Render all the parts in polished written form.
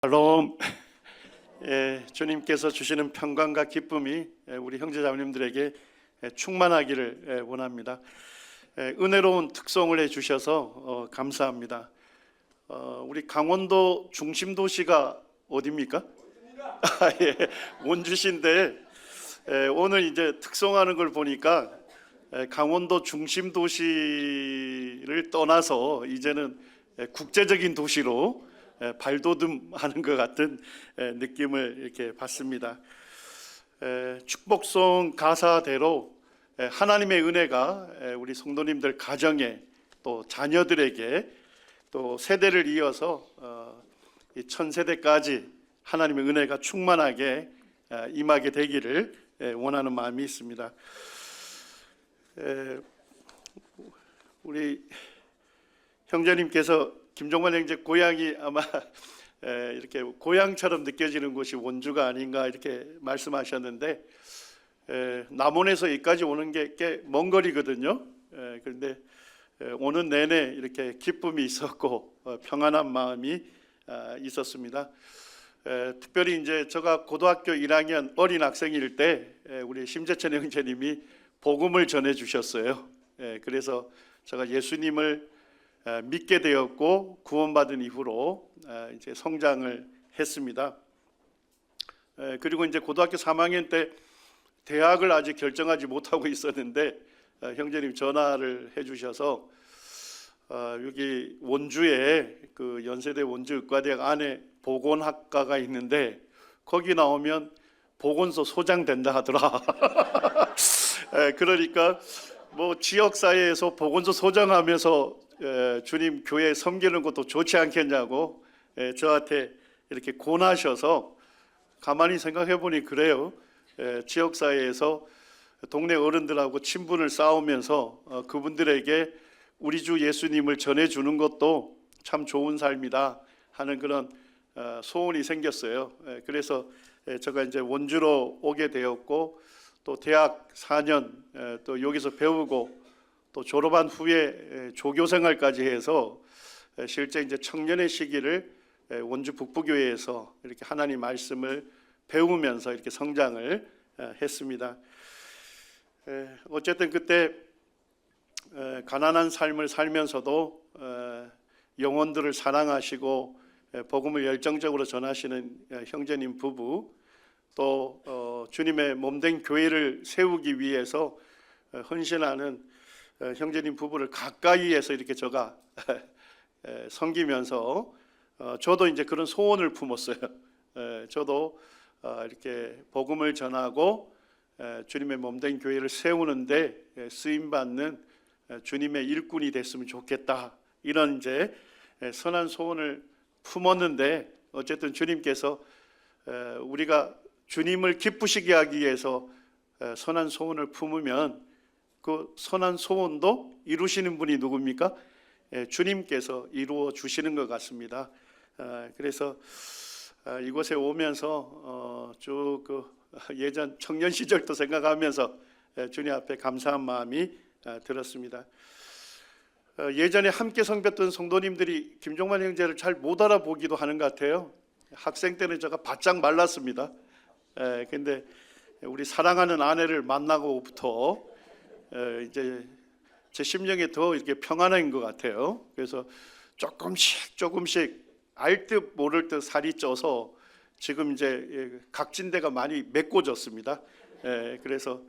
샬롬. 주님께서 주시는 평강과 기쁨이 우리 형제자매님들에게 충만하기를 원합니다. 은혜로운 특송을 해주셔서 감사합니다. 우리 강원도 중심 도시가 어디입니까? 예, 원주시인데 오늘 이제 특송하는 걸 보니까 강원도 중심 도시를 떠나서 이제는 국제적인 도시로 발돋움하는 것 같은 느낌을 이렇게 받습니다. 축복송 가사대로 하나님의 은혜가 우리 성도님들 가정에 또 자녀들에게 또 세대를 이어서 천세대까지 하나님의 은혜가 충만하게 임하게 되기를 원하는 마음이 있습니다. 우리 형제님께서 김종관 형제 고향이 아마 이렇게 고향처럼 느껴지는 곳이 원주가 아닌가 이렇게 말씀하셨는데, 남원에서 여기까지 오는 게 꽤 먼 거리거든요. 그런데 오는 내내 이렇게 기쁨이 있었고 평안한 마음이 있었습니다. 특별히 이제 제가 고등학교 1학년 어린 학생일 때 우리 심재천 형제님이 복음을 전해 주셨어요. 그래서 제가 예수님을 믿게 되었고 구원받은 이후로 이제 성장을 했습니다. 그리고 이제 고등학교 3학년 때 대학을 아직 결정하지 못하고 있었는데 형제님 전화를 해주셔서 여기 원주에 그 연세대 원주의과대학 안에 보건학과가 있는데 거기 나오면 보건소 소장 된다 하더라. 그러니까 뭐 지역사회에서 보건소 소장하면서 주님 교회 섬기는 것도 좋지 않겠냐고 저한테 이렇게 권하셔서 가만히 생각해 보니 그래요. 지역사회에서 동네 어른들하고 친분을 쌓으면서 그분들에게 우리 주 예수님을 전해주는 것도 참 좋은 삶이다 하는 그런 소원이 생겼어요. 그래서 제가 이제 원주로 오게 되었고 또 대학 4년 또 여기서 배우고 또 졸업한 후에 조교 생활까지 해서 실제 이제 청년의 시기를 원주 북부교회에서 이렇게 하나님 말씀을 배우면서 이렇게 성장을 했습니다. 어쨌든 그때 가난한 삶을 살면서도 영혼들을 사랑하시고 복음을 열정적으로 전하시는 형제님 부부, 또 주님의 몸된 교회를 세우기 위해서 헌신하는 형제님 부부를 가까이에서 이렇게 제가 섬기면서 저도 이제 그런 소원을 품었어요. 저도 이렇게 복음을 전하고 주님의 몸된 교회를 세우는데 쓰임 받는 주님의 일꾼이 됐으면 좋겠다, 이런 이제 선한 소원을 품었는데, 어쨌든 주님께서 우리가 주님을 기쁘시게 하기 위해서 선한 소원을 품으면 그 선한 소원도 이루시는 분이 누굽니까? 주님께서 이루어 주시는 것 같습니다. 그래서 이곳에 오면서 쭉 그 예전 청년 시절도 생각하면서 주님 앞에 감사한 마음이 들었습니다. 예전에 함께 섬겼던 성도님들이 김종만 형제를 잘 못 알아보기도 하는 것 같아요. 학생 때는 제가 바짝 말랐습니다. 근데 우리 사랑하는 아내를 만나고부터 이제 제 심령에 더 이렇게 평안한 것 같아요. 그래서 조금씩 알 듯 모를 듯 살이 쪄서 지금 이제 각진대가 많이 메꿔졌습니다. 그래서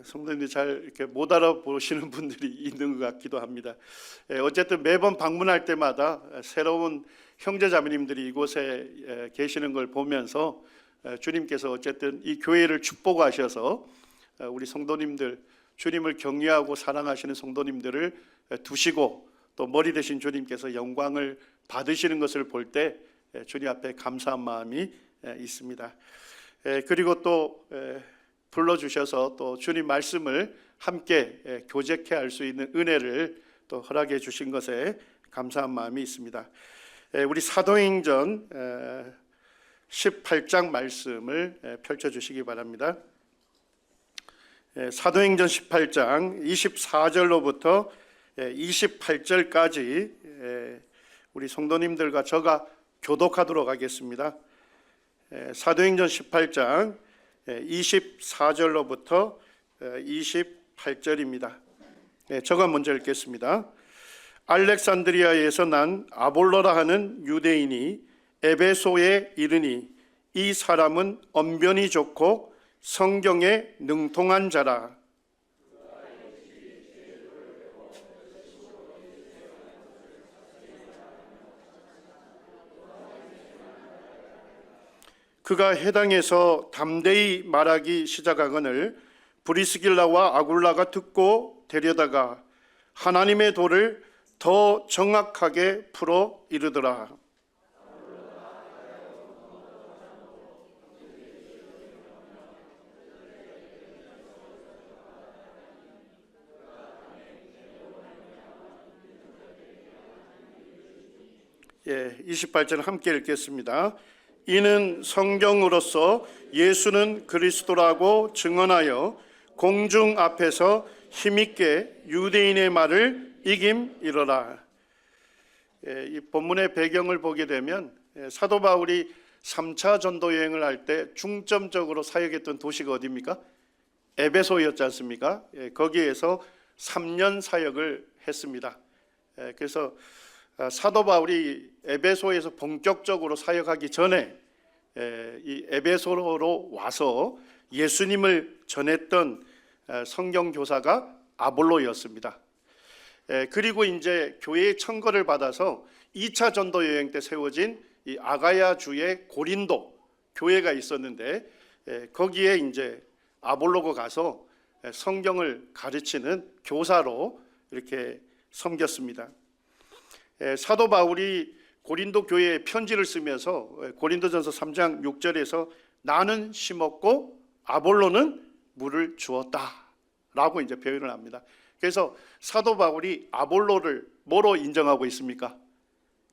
성도님들이 잘 이렇게 못 알아보시는 분들이 있는 것 같기도 합니다. 어쨌든 매번 방문할 때마다 새로운 형제자매님들이 이곳에 계시는 걸 보면서 주님께서 어쨌든 이 교회를 축복하셔서 우리 성도님들, 주님을 경외하고 사랑하시는 성도님들을 두시고 또 머리 되신 주님께서 영광을 받으시는 것을 볼 때 주님 앞에 감사한 마음이 있습니다. 그리고 또 불러주셔서 또 주님 말씀을 함께 교제케 할 수 있는 은혜를 또 허락해 주신 것에 감사한 마음이 있습니다. 우리 사도행전 18장 말씀을 펼쳐주시기 바랍니다. 사도행전 18장 24절로부터 28절까지 우리 성도님들과 저가 교독하도록 하겠습니다. 사도행전 18장 24절로부터 28절입니다. 저가 먼저 읽겠습니다. 알렉산드리아에서 난 아볼로라 하는 유대인이 에베소에 이르니 이 사람은 언변이 좋고 성경에 능통한 자라. 그가 회당에서 담대히 말하기 시작하거늘 브리스길라와 아굴라가 듣고 데려다가 하나님의 도를 더 정확하게 풀어 이르더라. 예, 28절 함께 읽겠습니다. 이는 성경으로서 예수는 그리스도라고 증언하여 공중 앞에서 힘있게 유대인의 말을 이김이러라. 이 본문의 배경을 보게 되면 사도 바울이 3차 전도 여행을 할 때 중점적으로 사역했던 도시가 어디입니까? 에베소였지 않습니까? 거기에서 3년 사역을 했습니다. 그래서 사도 바울이 에베소에서 본격적으로 사역하기 전에 이 에베소로 와서 예수님을 전했던 성경 교사가 아볼로였습니다. 그리고 이제 교회의 청거를 받아서 2차 전도 여행 때 세워진 이 아가야 주의 고린도 교회가 있었는데 거기에 이제 아볼로가 가서 성경을 가르치는 교사로 이렇게 섬겼습니다. 사도 바울이 고린도 교회에 편지를 쓰면서 고린도전서 3장 6절에서 나는 심었고 아볼로는 물을 주었다라고 이제 표현을 합니다. 그래서 사도 바울이 아볼로를 뭐로 인정하고 있습니까?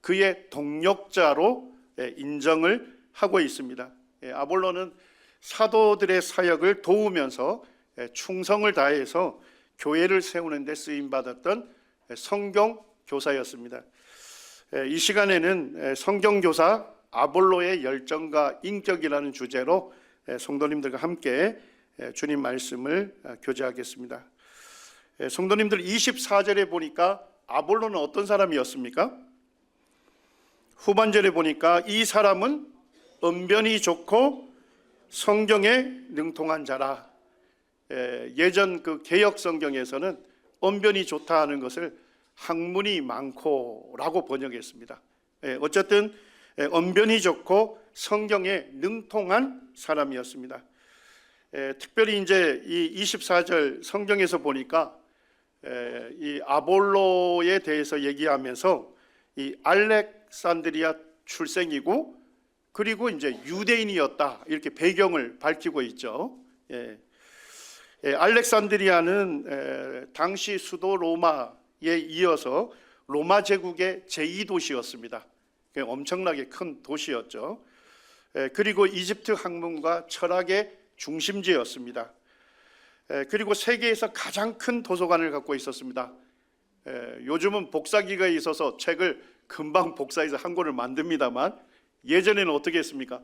그의 동력자로 인정을 하고 있습니다. 아볼로는 사도들의 사역을 도우면서 충성을 다해서 교회를 세우는 데 쓰임 받았던 성경 교사였습니다. 이 시간에는 성경교사 아볼로의 열정과 인격이라는 주제로 성도님들과 함께 주님 말씀을 교제하겠습니다. 성도님들 24절에 보니까 아볼로는 어떤 사람이었습니까? 후반절에 보니까 이 사람은 언변이 좋고 성경에 능통한 자라. 예전 그 개역 성경에서는 언변이 좋다 하는 것을 학문이 많고라고 번역했습니다. 어쨌든 언변이 좋고 성경에 능통한 사람이었습니다. 특별히 이제 이 24절 성경에서 보니까 이 아볼로에 대해서 얘기하면서 이 알렉산드리아 출생이고 그리고 이제 유대인이었다 이렇게 배경을 밝히고 있죠. 알렉산드리아는 당시 수도 로마에 이어서 로마 제국의 제2도시였습니다. 엄청나게 큰 도시였죠. 그리고 이집트 학문과 철학의 중심지였습니다. 그리고 세계에서 가장 큰 도서관을 갖고 있었습니다. 요즘은 복사기가 있어서 책을 금방 복사해서 한 권을 만듭니다만 예전에는 어떻게 했습니까?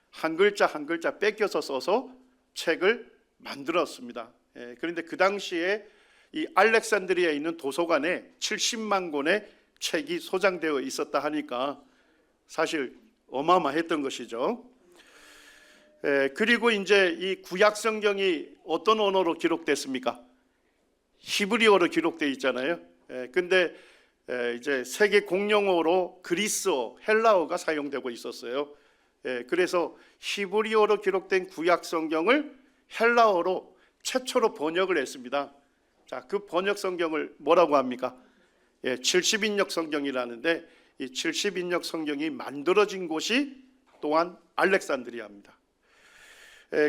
한 글자 한 글자 뺏겨서 써서 책을 만들었습니다. 그런데 그 당시에 이 알렉산드리아에 있는 도서관에 70만 권의 책이 소장되어 있었다 하니까 사실 어마어마했던 것이죠. 그리고 이제 이 구약 성경이 어떤 언어로 기록됐습니까? 히브리어로 기록되어 있잖아요. 근데 이제 세계 공용어로 그리스어, 헬라어가 사용되고 있었어요. 그래서 히브리어로 기록된 구약 성경을 헬라어로 최초로 번역을 했습니다. 자, 그 번역 성경을 뭐라고 합니까? 70인역 성경이라는데 이 70인역 성경이 만들어진 곳이 또한 알렉산드리아입니다.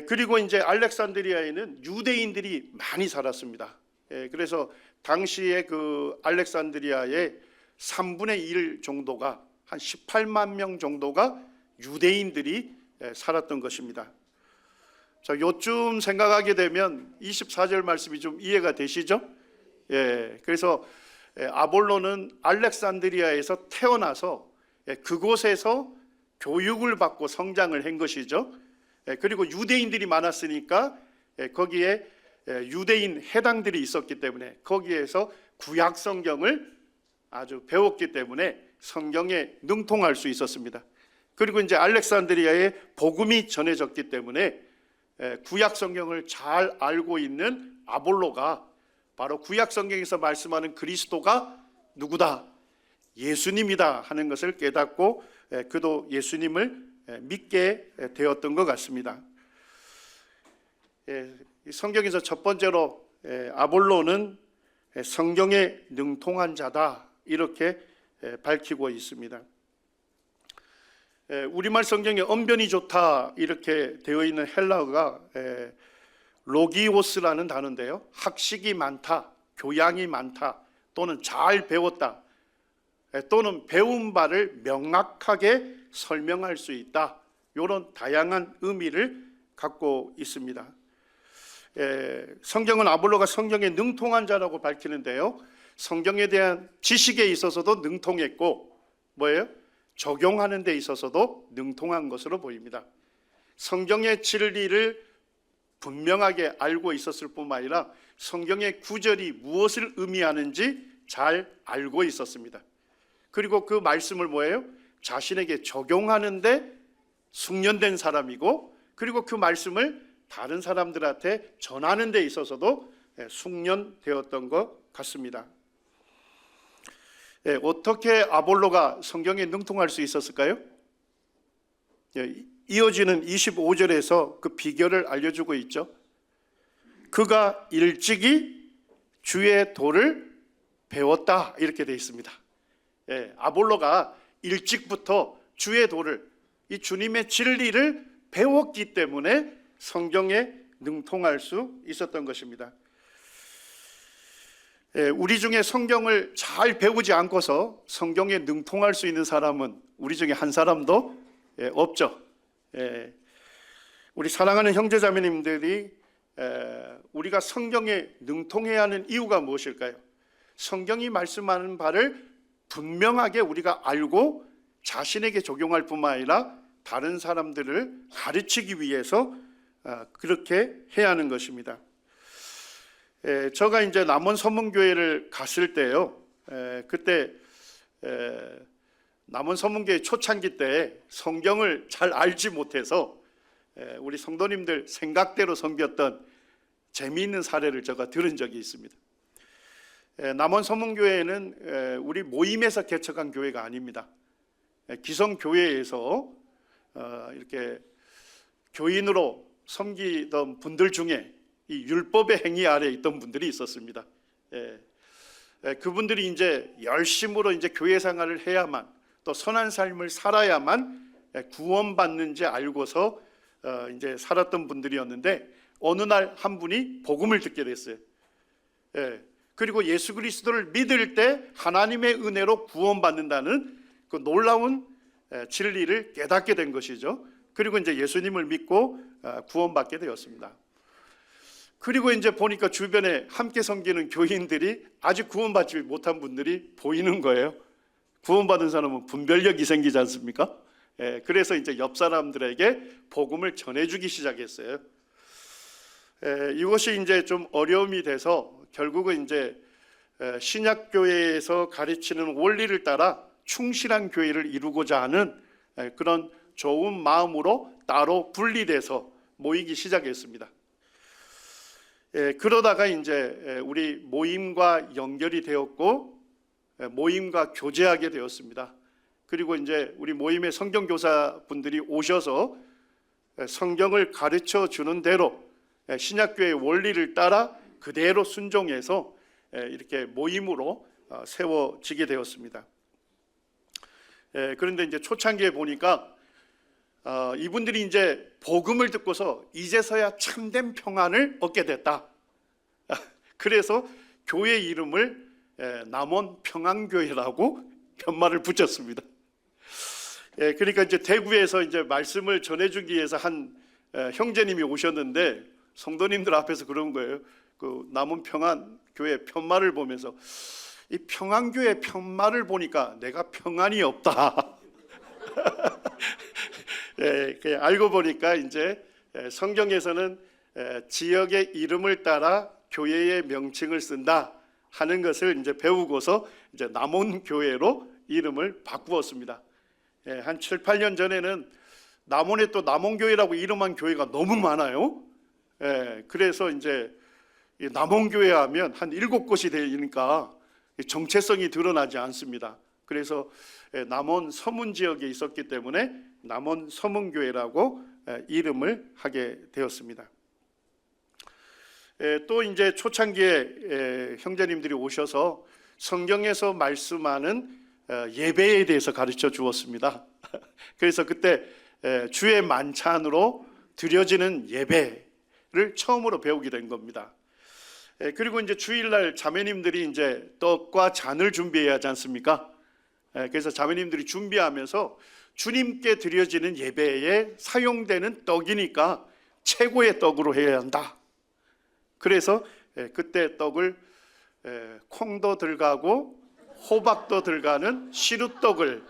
그리고 이제 알렉산드리아에는 유대인들이 많이 살았습니다. 그래서 당시에 그 알렉산드리아의 3분의 1 정도가 한 18만 명 정도가 유대인들이 살았던 것입니다. 자, 요쯤 생각하게 되면 24절 말씀이 좀 이해가 되시죠? 그래서 아볼로는 알렉산드리아에서 태어나서 그곳에서 교육을 받고 성장을 한 것이죠. 그리고 유대인들이 많았으니까 거기에 유대인 해당들이 있었기 때문에 거기에서 구약 성경을 아주 배웠기 때문에 성경에 능통할 수 있었습니다. 그리고 이제 알렉산드리아에 복음이 전해졌기 때문에 구약 성경을 잘 알고 있는 아볼로가 바로 구약 성경에서 말씀하는 그리스도가 누구다? 예수님이다 하는 것을 깨닫고 그도 예수님을 믿게 되었던 것 같습니다. 성경에서 첫 번째로 아볼로는 성경에 능통한 자다 이렇게 밝히고 있습니다. 우리말 성경에 언변이 좋다 이렇게 되어 있는 헬라어가 로기오스라는 단어인데요, 학식이 많다, 교양이 많다, 또는 잘 배웠다, 또는 배운 바를 명확하게 설명할 수 있다, 이런 다양한 의미를 갖고 있습니다. 성경은 아볼로가 성경에 능통한 자라고 밝히는데요, 성경에 대한 지식에 있어서도 능통했고 뭐예요? 적용하는 데 있어서도 능통한 것으로 보입니다. 성경의 진리를 분명하게 알고 있었을 뿐만 아니라 성경의 구절이 무엇을 의미하는지 잘 알고 있었습니다. 그리고 그 말씀을 뭐예요? 자신에게 적용하는데 숙련된 사람이고, 그리고 그 말씀을 다른 사람들한테 전하는 데 있어서도 숙련되었던 것 같습니다. 어떻게 아볼로가 성경에 능통할 수 있었을까요? 이어지는 25절에서 그 비결을 알려주고 있죠. 그가 일찍이 주의 도를 배웠다 이렇게 되어 있습니다. 아볼로가 일찍부터 주의 도를, 이 주님의 진리를 배웠기 때문에 성경에 능통할 수 있었던 것입니다. 우리 중에 성경을 잘 배우지 않고서 성경에 능통할 수 있는 사람은 우리 중에 한 사람도 없죠. 우리 사랑하는 형제자매님들이 우리가 성경에 능통해야 하는 이유가 무엇일까요? 성경이 말씀하는 바를 분명하게 우리가 알고 자신에게 적용할 뿐만 아니라 다른 사람들을 가르치기 위해서 그렇게 해야 하는 것입니다. 제가 이제 남원 서문교회를 갔을 때요, 그때 남원 서문교회 초창기 때 성경을 잘 알지 못해서 우리 성도님들 생각대로 섬겼던 재미있는 사례를 제가 들은 적이 있습니다. 남원 서문교회는 우리 모임에서 개척한 교회가 아닙니다. 기성교회에서 이렇게 교인으로 섬기던 분들 중에 이 율법의 행위 아래에 있던 분들이 있었습니다. 그분들이 이제 열심으로 이제 교회 생활을 해야만, 또 선한 삶을 살아야만 구원받는지 알고서 이제 살았던 분들이었는데, 어느 날 한 분이 복음을 듣게 됐어요. 그리고 예수 그리스도를 믿을 때 하나님의 은혜로 구원받는다는 그 놀라운 진리를 깨닫게 된 것이죠. 그리고 이제 예수님을 믿고 구원받게 되었습니다. 그리고 이제 보니까 주변에 함께 섬기는 교인들이 아직 구원받지 못한 분들이 보이는 거예요. 구원받은 사람은 분별력이 생기지 않습니까? 그래서 이제 옆 사람들에게 복음을 전해주기 시작했어요. 이것이 이제 좀 어려움이 돼서 결국은 이제 신약교회에서 가르치는 원리를 따라 충실한 교회를 이루고자 하는 그런 좋은 마음으로 따로 분리돼서 모이기 시작했습니다. 그러다가 이제 우리 모임과 연결이 되었고 모임과 교제하게 되었습니다. 그리고 이제 우리 모임의 성경교사 분들이 오셔서 성경을 가르쳐 주는 대로 신약교회의 원리를 따라 그대로 순종해서 이렇게 모임으로 세워지게 되었습니다. 그런데 이제 초창기에 보니까 이분들이 이제 복음을 듣고서 이제서야 참된 평안을 얻게 됐다. 그래서 교회 이름을 남원 평안교회라고 편말을 붙였습니다. 그러니까 이제 대구에서 이제 말씀을 전해주기 위해서 한 형제님이 오셨는데 성도님들 앞에서 그런 거예요. 그 남원 평안교회 편말을 보면서 이 평안교회 편말을 보니까 내가 평안이 없다. 예, 그냥 알고 보니까 이제 성경에서는 지역의 이름을 따라 교회의 명칭을 쓴다 하는 것을 이제 배우고서 이제 남원교회로 이름을 바꾸었습니다. 한 7, 8년 전에는 남원에 또 남원교회라고 이름한 교회가 너무 많아요. 그래서 이제 남원교회 하면 한 7곳이 되니까 정체성이 드러나지 않습니다. 그래서 남원 서문 지역에 있었기 때문에 남원 서문교회라고 이름을 하게 되었습니다. 또 이제 초창기에 형제님들이 오셔서 성경에서 말씀하는 예배에 대해서 가르쳐 주었습니다. 그래서 그때 주의 만찬으로 드려지는 예배를 처음으로 배우게 된 겁니다. 그리고 이제 주일날 자매님들이 이제 떡과 잔을 준비해야 하지 않습니까? 그래서 자매님들이 준비하면서 주님께 드려지는 예배에 사용되는 떡이니까 최고의 떡으로 해야 한다. 그래서 그때 떡을 콩도 들어가고 호박도 들어가는 시루떡을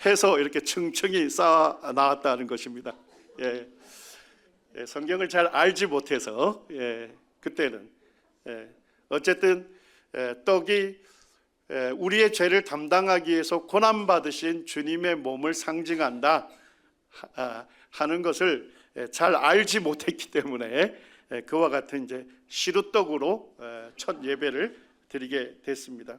해서 이렇게 층층이 쌓아 나왔다는 것입니다. 성경을 잘 알지 못해서 그때는 어쨌든 떡이 우리의 죄를 담당하기 위해서 고난받으신 주님의 몸을 상징한다 하는 것을 잘 알지 못했기 때문에 그와 같은 이제 시루떡으로 첫 예배를 드리게 됐습니다.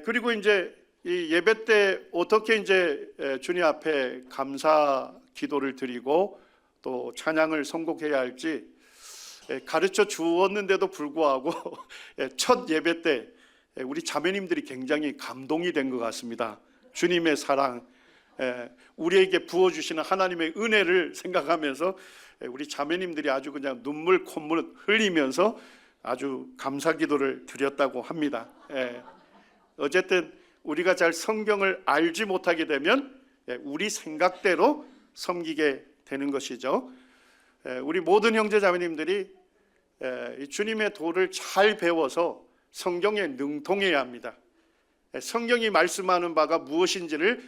그리고 이제 이 예배 때 어떻게 이제 주님 앞에 감사 기도를 드리고 또 찬양을 선곡해야 할지 가르쳐 주었는데도 불구하고 첫 예배 때 우리 자매님들이 굉장히 감동이 된 것 같습니다. 주님의 사랑, 우리에게 부어주시는 하나님의 은혜를 생각하면서 우리 자매님들이 아주 그냥 눈물 콧물 흘리면서 아주 감사 기도를 드렸다고 합니다. 어쨌든 우리가 잘 성경을 알지 못하게 되면 우리 생각대로 섬기게 되는 것이죠. 우리 모든 형제 자매님들이 주님의 도를 잘 배워서 성경에 능통해야 합니다. 성경이 말씀하는 바가 무엇인지를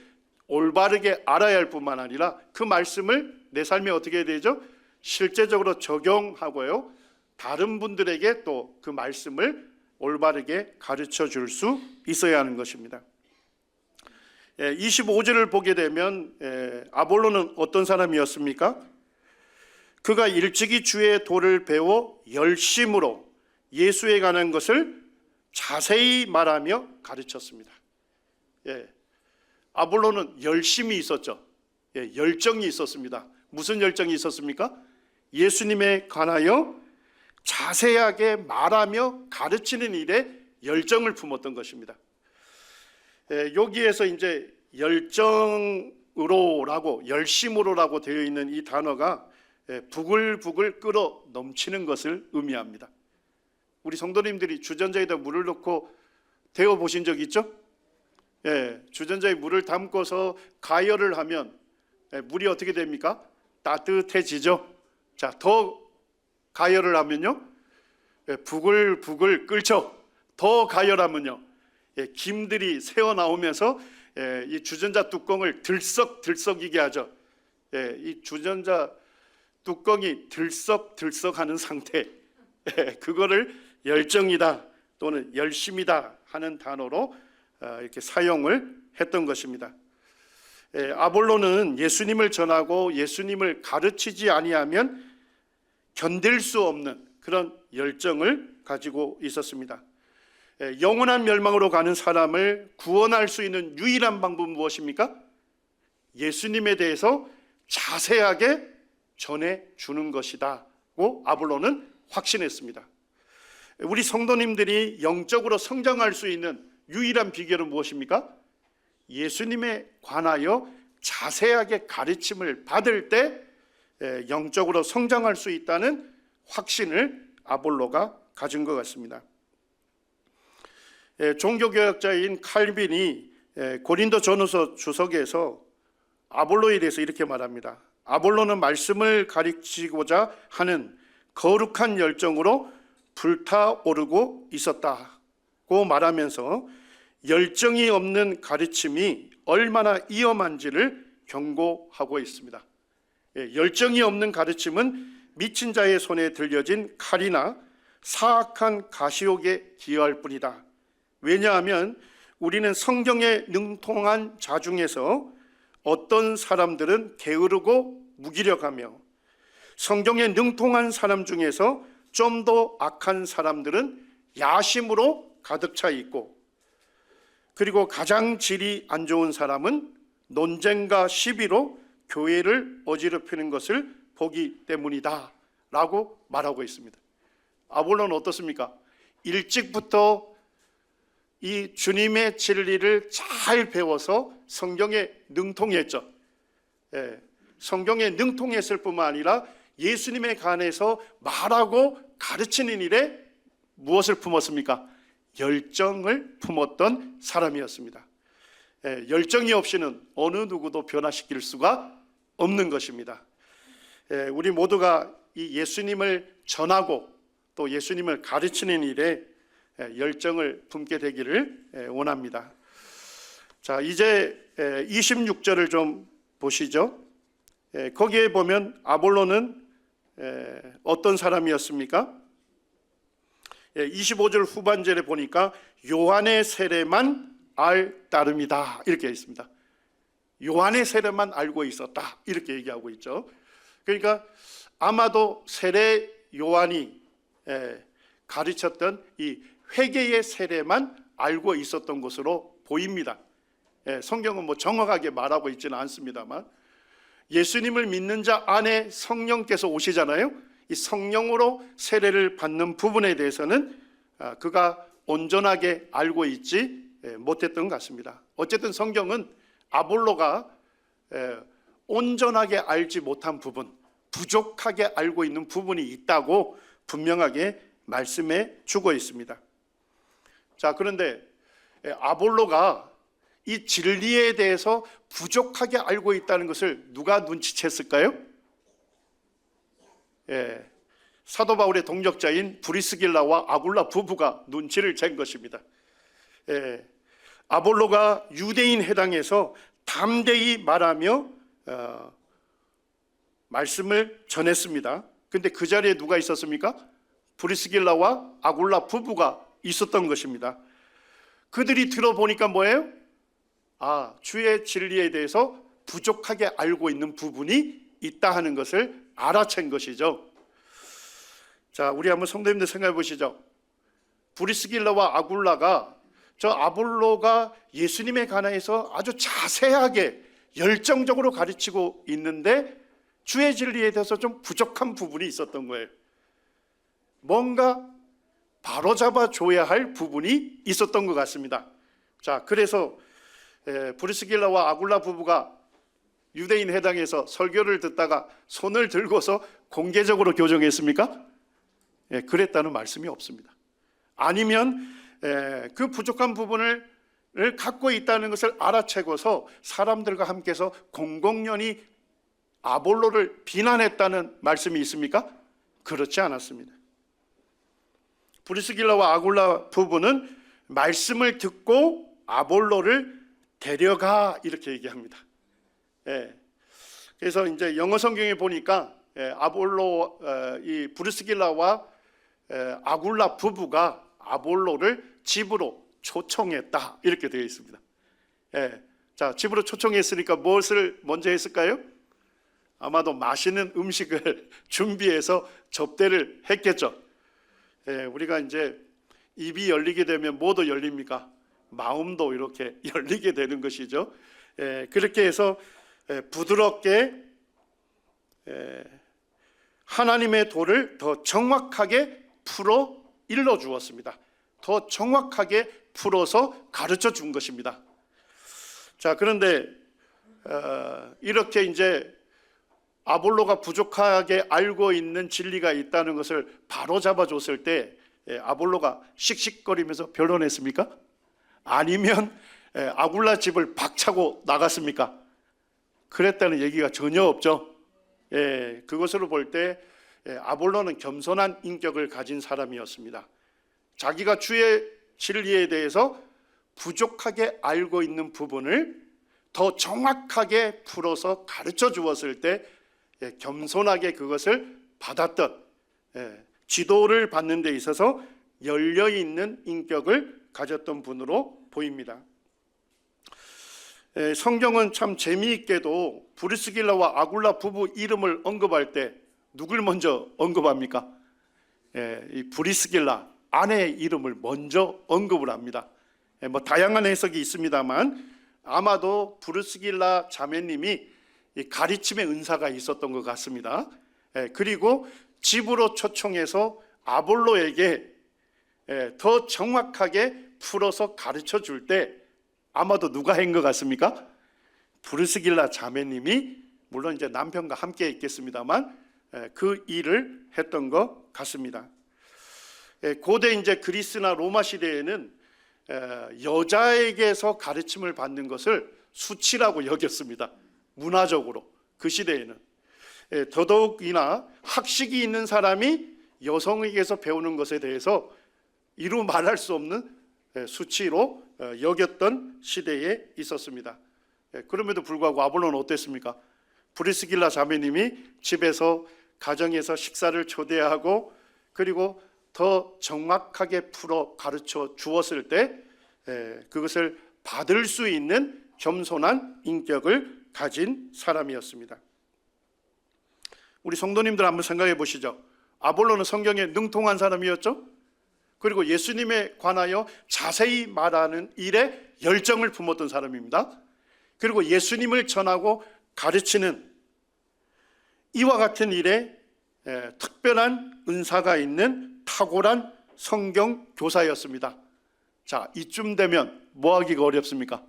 올바르게 알아야 할 뿐만 아니라 그 말씀을 내 삶에 어떻게 해야 되죠? 실제적으로 적용하고요, 다른 분들에게 또 그 말씀을 올바르게 가르쳐 줄 수 있어야 하는 것입니다. 25절을 보게 되면 아볼로는 어떤 사람이었습니까? 그가 일찍이 주의 도를 배워 열심으로 예수에 관한 것을 자세히 말하며 가르쳤습니다. 아볼로는 열심이 있었죠. 열정이 있었습니다. 무슨 열정이 있었습니까? 예수님에 관하여 자세하게 말하며 가르치는 일에 열정을 품었던 것입니다. 여기에서 이제 열정으로라고 열심으로라고 되어 있는 이 단어가 부글부글 끓어 넘치는 것을 의미합니다. 우리 성도님들이 주전자에다 물을 넣고 데워 보신 적 있죠? 주전자에 물을 담고서 가열을 하면 물이 어떻게 됩니까? 따뜻해지죠. 자, 더 가열을 하면요, 부글부글 끓죠. 더 가열하면요, 김들이 새어 나오면서 이 주전자 뚜껑을 들썩들썩이게 하죠. 이 주전자 뚜껑이 들썩들썩하는 상태, 그거를 열정이다 또는 열심이다 하는 단어로 이렇게 사용을 했던 것입니다. 아볼로는 예수님을 전하고 예수님을 가르치지 아니하면 견딜 수 없는 그런 열정을 가지고 있었습니다. 영원한 멸망으로 가는 사람을 구원할 수 있는 유일한 방법은 무엇입니까? 예수님에 대해서 자세하게 전해주는 것이다고 아볼로는 확신했습니다. 우리 성도님들이 영적으로 성장할 수 있는 유일한 비결은 무엇입니까? 예수님에 관하여 자세하게 가르침을 받을 때 영적으로 성장할 수 있다는 확신을 아볼로가 가진 것 같습니다. 종교개혁자인 칼빈이 고린도 전후서 주석에서 아볼로에 대해서 이렇게 말합니다. 아볼로는 말씀을 가르치고자 하는 거룩한 열정으로 불타오르고 있었다고 말하면서 열정이 없는 가르침이 얼마나 위험한지를 경고하고 있습니다. 열정이 없는 가르침은 미친 자의 손에 들려진 칼이나 사악한 가시옥에 기여할 뿐이다. 왜냐하면 우리는 성경에 능통한 자 중에서 어떤 사람들은 게으르고 무기력하며 성경에 능통한 사람 중에서 좀 더 악한 사람들은 야심으로 가득 차 있고, 그리고 가장 질이 안 좋은 사람은 논쟁과 시비로 교회를 어지럽히는 것을 보기 때문이다 라고 말하고 있습니다. 아볼로는 어떻습니까? 일찍부터 이 주님의 진리를 잘 배워서 성경에 능통했죠. 성경에 능통했을 뿐만 아니라 예수님에 관해서 말하고 가르치는 일에 무엇을 품었습니까? 열정을 품었던 사람이었습니다. 열정이 없이는 어느 누구도 변화시킬 수가 없는 것입니다. 우리 모두가 이 예수님을 전하고 또 예수님을 가르치는 일에 열정을 품게 되기를 원합니다. 자, 이제 26절을 좀 보시죠. 거기에 보면 아볼로는 어떤 사람이었습니까? 25절 후반절에 보니까 요한의 세례만 알 따름이다 이렇게 있습니다. 요한의 세례만 알고 있었다 이렇게 얘기하고 있죠. 그러니까 아마도 세례 요한이 가르쳤던 이 회개의 세례만 알고 있었던 것으로 보입니다. 성경은 뭐 정확하게 말하고 있지는 않습니다만 예수님을 믿는 자 안에 성령께서 오시잖아요. 이 성령으로 세례를 받는 부분에 대해서는 그가 온전하게 알고 있지 못했던 것 같습니다. 어쨌든 성경은 아볼로가 온전하게 알지 못한 부분, 부족하게 알고 있는 부분이 있다고 분명하게 말씀해 주고 있습니다. 자, 그런데 아볼로가 이 진리에 대해서 부족하게 알고 있다는 것을 누가 눈치챘을까요? 사도 바울의 동역자인 브리스길라와 아굴라 부부가 눈치를 챈 것입니다. 아볼로가 유대인 회당에서 담대히 말하며 말씀을 전했습니다. 근데 그 자리에 누가 있었습니까? 브리스길라와 아굴라 부부가 있었던 것입니다. 그들이 들어보니까 뭐예요? 주의 진리에 대해서 부족하게 알고 있는 부분이 있다 하는 것을 알아챈 것이죠. 자, 우리 한번 성도님들 생각해 보시죠. 브리스길라와 아굴라가 저 아볼로가 예수님에 관해서 아주 자세하게 열정적으로 가르치고 있는데 주의 진리에 대해서 좀 부족한 부분이 있었던 거예요. 뭔가 바로잡아 줘야 할 부분이 있었던 것 같습니다. 자, 그래서 브리스길라와 아굴라 부부가 유대인 회당에서 설교를 듣다가 손을 들고서 공개적으로 교정했습니까? 그랬다는 말씀이 없습니다. 아니면 그 부족한 부분을 갖고 있다는 것을 알아채고서 사람들과 함께서 공공연히 아볼로를 비난했다는 말씀이 있습니까? 그렇지 않았습니다. 브리스길라와 아굴라 부부는 말씀을 듣고 아볼로를 데려가 이렇게 얘기합니다. 그래서 이제 영어 성경에 보니까 아볼로 이 브리스길라와 아굴라 부부가 아볼로를 집으로 초청했다 이렇게 되어 있습니다. 자, 집으로 초청했으니까 무엇을 먼저 했을까요? 아마도 맛있는 음식을 준비해서 접대를 했겠죠. 우리가 이제 입이 열리게 되면 뭐도 열립니까? 마음도 이렇게 열리게 되는 것이죠. 그렇게 해서 부드럽게 하나님의 도를 더 정확하게 풀어 일러 주었습니다. 더 정확하게 풀어서 가르쳐 준 것입니다. 자, 그런데 이렇게 이제 아볼로가 부족하게 알고 있는 진리가 있다는 것을 바로 잡아줬을 때 아볼로가 씩씩거리면서 변론했습니까? 아니면 아굴라 집을 박차고 나갔습니까? 그랬다는 얘기가 전혀 없죠. 그것으로 볼 때 아볼로는 겸손한 인격을 가진 사람이었습니다. 자기가 주의 진리에 대해서 부족하게 알고 있는 부분을 더 정확하게 풀어서 가르쳐 주었을 때 겸손하게 그것을 받았던, 지도를 받는 데 있어서 열려있는 인격을 가졌던 분으로 보입니다. 성경은 참 재미있게도 브리스길라와 아굴라 부부 이름을 언급할 때 누굴 먼저 언급합니까? 이 브리스길라 아내의 이름을 먼저 언급을 합니다. 뭐 다양한 해석이 있습니다만 아마도 브리스길라 자매님이 이 가르침의 은사가 있었던 것 같습니다. 그리고 집으로 초청해서 아볼로에게 더 정확하게 풀어서 가르쳐 줄 때 아마도 누가 한 것 같습니까? 브리스길라 자매님이, 물론 이제 남편과 함께 있겠습니다만 그 일을 했던 것 같습니다. 고대 이제 그리스나 로마 시대에는 여자에게서 가르침을 받는 것을 수치라고 여겼습니다. 문화적으로 그 시대에는. 더더욱이나 학식이 있는 사람이 여성에게서 배우는 것에 대해서 이루 말할 수 없는 수치로 여겼던 시대에 있었습니다. 그럼에도 불구하고 아볼로는 어땠습니까? 브리스길라 자매님이 집에서 가정에서 식사를 초대하고 그리고 더 정확하게 풀어 가르쳐 주었을 때 그것을 받을 수 있는 겸손한 인격을 가진 사람이었습니다. 우리 성도님들 한번 생각해 보시죠. 아볼로는 성경에 능통한 사람이었죠. 그리고 예수님에 관하여 자세히 말하는 일에 열정을 품었던 사람입니다. 그리고 예수님을 전하고 가르치는 이와 같은 일에 특별한 은사가 있는 탁월한 성경 교사였습니다. 자, 이쯤 되면 뭐 하기가 어렵습니까?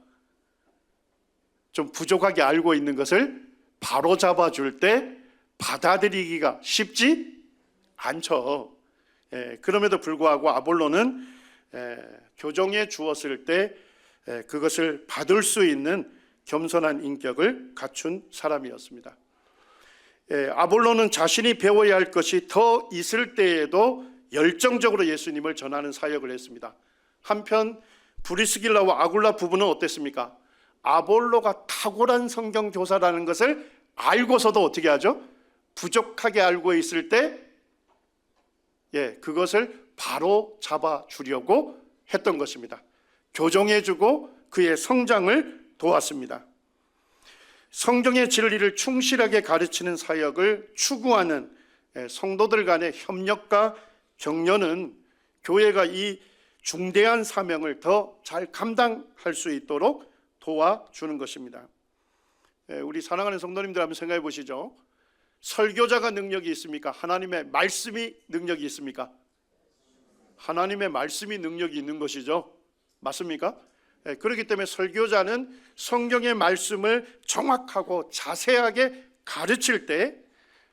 좀 부족하게 알고 있는 것을 바로 잡아줄 때 받아들이기가 쉽지 않죠. 그럼에도 불구하고 아볼로는 교정해 주었을 때 그것을 받을 수 있는 겸손한 인격을 갖춘 사람이었습니다. 아볼로는 자신이 배워야 할 것이 더 있을 때에도 열정적으로 예수님을 전하는 사역을 했습니다. 한편 브리스길라와 아굴라 부부는 어땠습니까? 아볼로가 탁월한 성경 교사라는 것을 알고서도 어떻게 하죠? 부족하게 알고 있을 때 그것을 바로 잡아주려고 했던 것입니다. 교정해주고 그의 성장을 도왔습니다. 성경의 진리를 충실하게 가르치는 사역을 추구하는 성도들 간의 협력과 격려는 교회가 이 중대한 사명을 더 잘 감당할 수 있도록 도와주는 것입니다. 우리 사랑하는 성도님들 한번 생각해 보시죠. 설교자가 능력이 있습니까? 하나님의 말씀이 능력이 있습니까? 하나님의 말씀이 능력이 있는 것이죠. 맞습니까? 그렇기 때문에 설교자는 성경의 말씀을 정확하고 자세하게 가르칠 때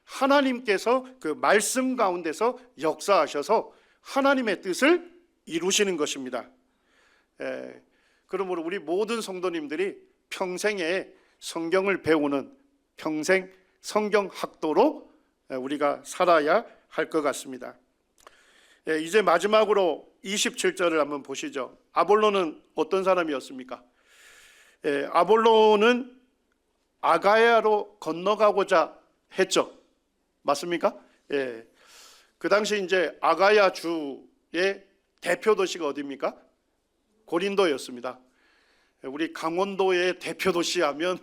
하나님께서 그 말씀 가운데서 역사하셔서 하나님의 뜻을 이루시는 것입니다. 그러므로 우리 모든 성도님들이 평생에 성경을 배우는 평생 성경 학도로 우리가 살아야 할 것 같습니다. 이제 마지막으로 27절을 한번 보시죠. 아볼로는 어떤 사람이었습니까? 아볼로는 아가야로 건너가고자 했죠. 맞습니까? 그 당시 이제 아가야 주의 대표 도시가 어디입니까? 고린도였습니다. 우리 강원도의 대표 도시 하면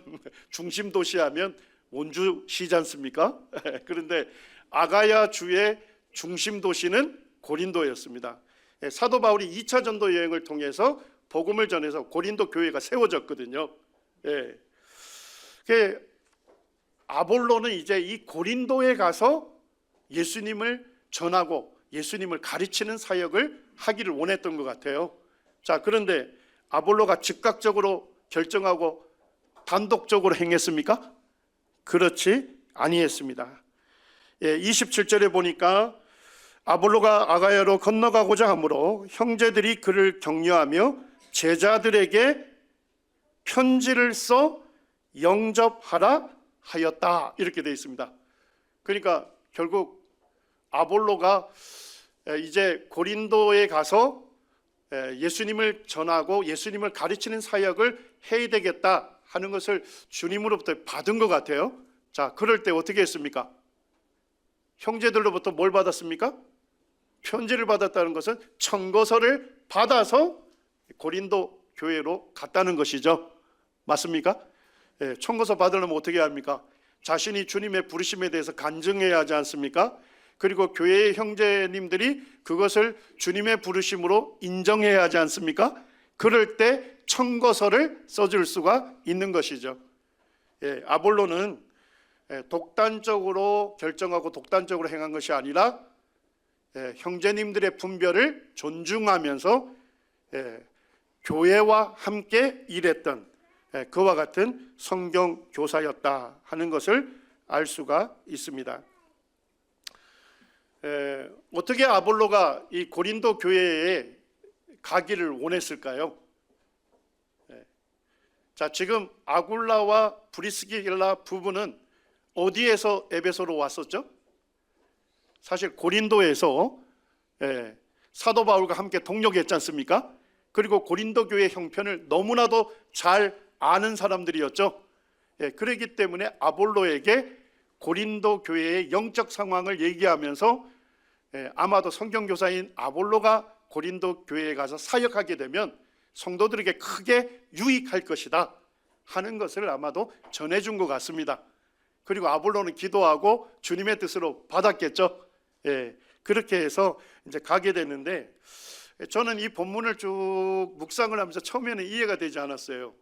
중심 도시 하면 원주시지 않습니까? 그런데 아가야 주의 중심 도시는 고린도였습니다. 사도 바울이 2차 전도 여행을 통해서 복음을 전해서 고린도 교회가 세워졌거든요. 아볼로는 이제 이 고린도에 가서 예수님을 전하고 예수님을 가르치는 사역을 하기를 원했던 것 같아요. 자, 그런데 아볼로가 즉각적으로 결정하고 단독적으로 행했습니까? 그렇지 아니했습니다. 27절에 보니까 아볼로가 아가야로 건너가고자 하므로 형제들이 그를 격려하며 제자들에게 편지를 써 영접하라 하였다, 이렇게 되어 있습니다. 그러니까 결국 아볼로가 이제 고린도에 가서 예수님을 전하고 예수님을 가르치는 사역을 해야 되겠다 하는 것을 주님으로부터 받은 것 같아요. 자, 그럴 때 어떻게 했습니까? 형제들로부터 뭘 받았습니까? 편지를 받았다는 것은 청거서를 받아서 고린도 교회로 갔다는 것이죠. 맞습니까? 예, 청거서 받으려면 어떻게 합니까? 자신이 주님의 부르심에 대해서 간증해야 하지 않습니까? 그리고 교회의 형제님들이 그것을 주님의 부르심으로 인정해야 하지 않습니까? 그럴 때 청거서를 써줄 수가 있는 것이죠. 예, 아볼로는 독단적으로 결정하고 독단적으로 행한 것이 아니라 형제님들의 분별을 존중하면서 교회와 함께 일했던 그와 같은 성경 교사였다 하는 것을 알 수가 있습니다. 어떻게 아볼로가 이 고린도 교회에 가기를 원했을까요? 자, 지금 아굴라와 브리스길라 부부는 어디에서 에베소로 왔었죠? 사실 고린도에서 사도 바울과 함께 동역했지 않습니까? 그리고 고린도 교회 형편을 너무나도 잘 아는 사람들이었죠. 그렇기 때문에 아볼로에게 고린도 교회의 영적 상황을 얘기하면서 아마도 성경교사인 아볼로가 고린도 교회에 가서 사역하게 되면 성도들에게 크게 유익할 것이다 하는 것을 아마도 전해준 것 같습니다. 그리고 아볼로는 기도하고 주님의 뜻으로 받았겠죠. 그렇게 해서 이제 가게 되는데, 저는 이 본문을 쭉 묵상을 하면서 처음에는 이해가 되지 않았어요.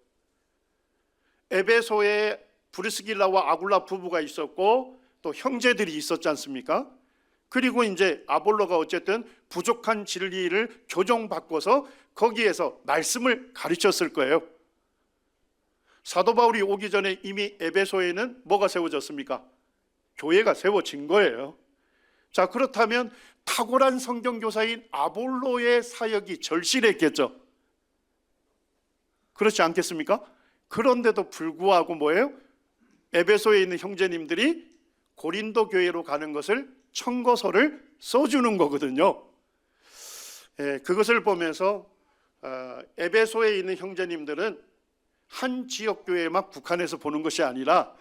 에베소에 브리스길라와 아굴라 부부가 있었고 또 형제들이 있었지 않습니까? 그리고 이제 아볼로가 어쨌든 부족한 진리를 교정바꿔서 거기에서 말씀을 가르쳤을 거예요. 사도 바울이 오기 전에 이미 에베소에는 뭐가 세워졌습니까? 교회가 세워진 거예요. 자, 그렇다면 탁월한 성경교사인 아볼로의 사역이 절실했겠죠. 그렇지 않겠습니까? 그런데도 불구하고 뭐예요? 에베소에 있는 형제님들이 고린도 교회로 가는 것을 청거서를 써주는 거거든요. 그것을 보면서 에베소에 있는 형제님들은 한 지역 교회에만 국한해서 보는 것이 아니라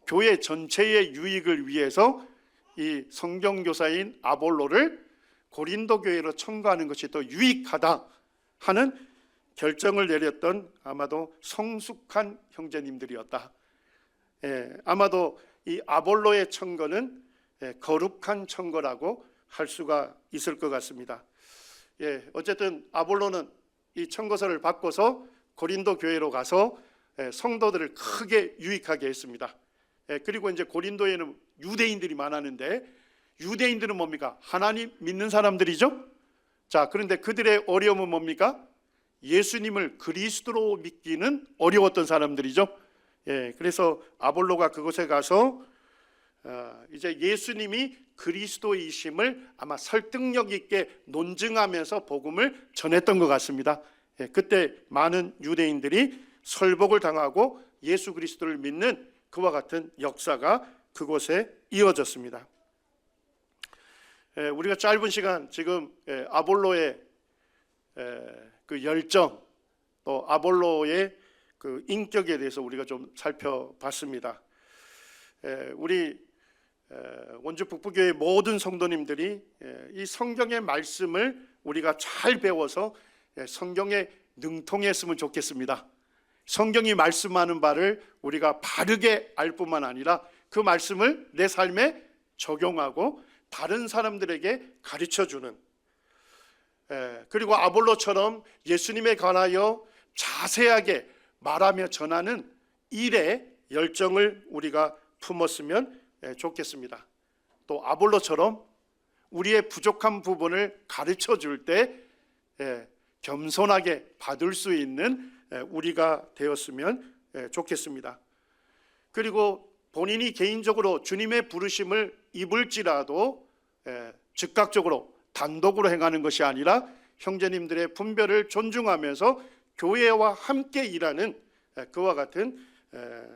교회 전체의 유익을 위해서 이 성경교사인 아볼로를 고린도 교회로 청구하는 것이 더 유익하다 하는 결정을 내렸던 아마도 성숙한 형제님들이었다. 아마도 이 아볼로의 청거는 거룩한 청거라고 할 수가 있을 것 같습니다. 어쨌든 아볼로는 이 청거서를 바꿔서 고린도 교회로 가서 성도들을 크게 유익하게 했습니다. 그리고 이제 고린도에는 유대인들이 많았는데, 유대인들은 뭡니까? 하나님 믿는 사람들이죠. 자, 그런데 그들의 어려움은 뭡니까? 예수님을 그리스도로 믿기는 어려웠던 사람들이죠. 그래서 아볼로가 그곳에 가서 이제 예수님이 그리스도이심을 아마 설득력 있게 논증하면서 복음을 전했던 것 같습니다. 그때 많은 유대인들이 설복을 당하고 예수 그리스도를 믿는 그와 같은 역사가 그곳에 이어졌습니다. 우리가 짧은 시간 지금 아볼로의 그 열정, 또 아볼로의 그 인격에 대해서 우리가 좀 살펴봤습니다. 우리 원주 북부교회 모든 성도님들이 이 성경의 말씀을 우리가 잘 배워서 성경에 능통했으면 좋겠습니다. 성경이 말씀하는 바를 우리가 바르게 알 뿐만 아니라 그 말씀을 내 삶에 적용하고 다른 사람들에게 가르쳐주는, 그리고 아볼로처럼 예수님에 관하여 자세하게 말하며 전하는 일에 열정을 우리가 품었으면 좋겠습니다. 또 아볼로처럼 우리의 부족한 부분을 가르쳐 줄 때 겸손하게 받을 수 있는 우리가 되었으면 좋겠습니다. 그리고 본인이 개인적으로 주님의 부르심을 입을지라도 즉각적으로 단독으로 행하는 것이 아니라 형제님들의 분별을 존중하면서 교회와 함께 일하는 그와 같은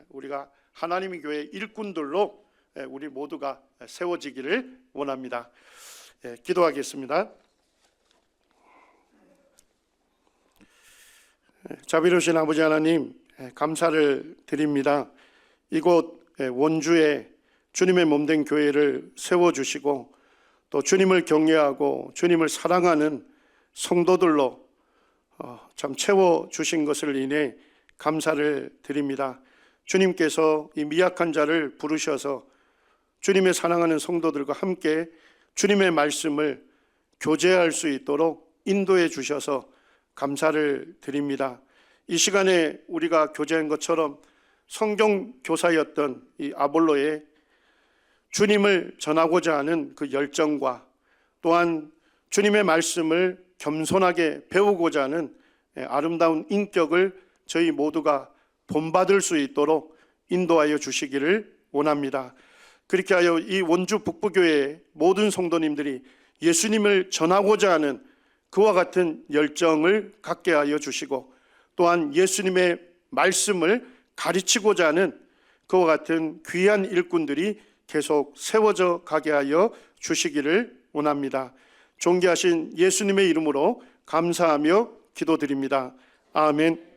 우리가 하나님의 교회 일꾼들로 우리 모두가 세워지기를 원합니다. 기도하겠습니다. 자비로우신 아버지 하나님, 감사를 드립니다. 이곳 원주에 주님의 몸된 교회를 세워주시고 또 주님을 경외하고 주님을 사랑하는 성도들로 참 채워주신 것을 인해 감사를 드립니다. 주님께서 이 미약한 자를 부르셔서 주님의 사랑하는 성도들과 함께 주님의 말씀을 교제할 수 있도록 인도해 주셔서 감사를 드립니다. 이 시간에 우리가 교제한 것처럼 성경 교사였던 이 아볼로의 주님을 전하고자 하는 그 열정과 또한 주님의 말씀을 겸손하게 배우고자 하는 아름다운 인격을 저희 모두가 본받을 수 있도록 인도하여 주시기를 원합니다. 그렇게 하여 이 원주 북부교회의 모든 성도님들이 예수님을 전하고자 하는 그와 같은 열정을 갖게 하여 주시고 또한 예수님의 말씀을 가르치고자 하는 그와 같은 귀한 일꾼들이 계속 세워져 가게 하여 주시기를 원합니다. 존귀하신 예수님의 이름으로 감사하며 기도드립니다. 아멘.